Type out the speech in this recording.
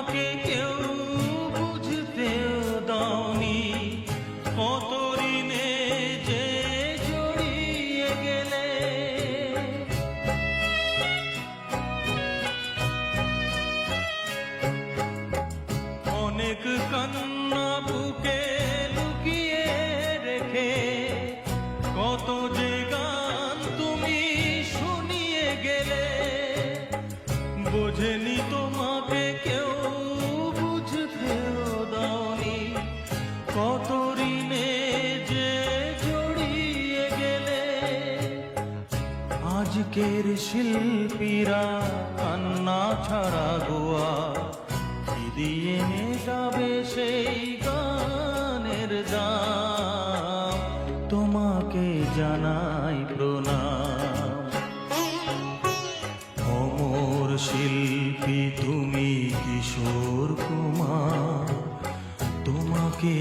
তোমাকে কেউ বুঝতেও দাওনি, কত ঋণে যে জড়িয়ে গেলে। অনেক কান্না বুকে লুকিয়ে রেখে কত যে গান তুমি শুনিয়ে গেলে। বোঝেনি তোমাকে কেউ বুঝতেও দাওনি, কত ঋণে যে জড়িয়ে গেলে। আজকের শিল্পীরা কান্না ছাড়া গোয়া কি দিয়ে মেটাবে সেই গানের দাম। তোমাকে জানাই প্রণাম। অমর শিল্পী তুমি কিশোর কুমার, তোমাকে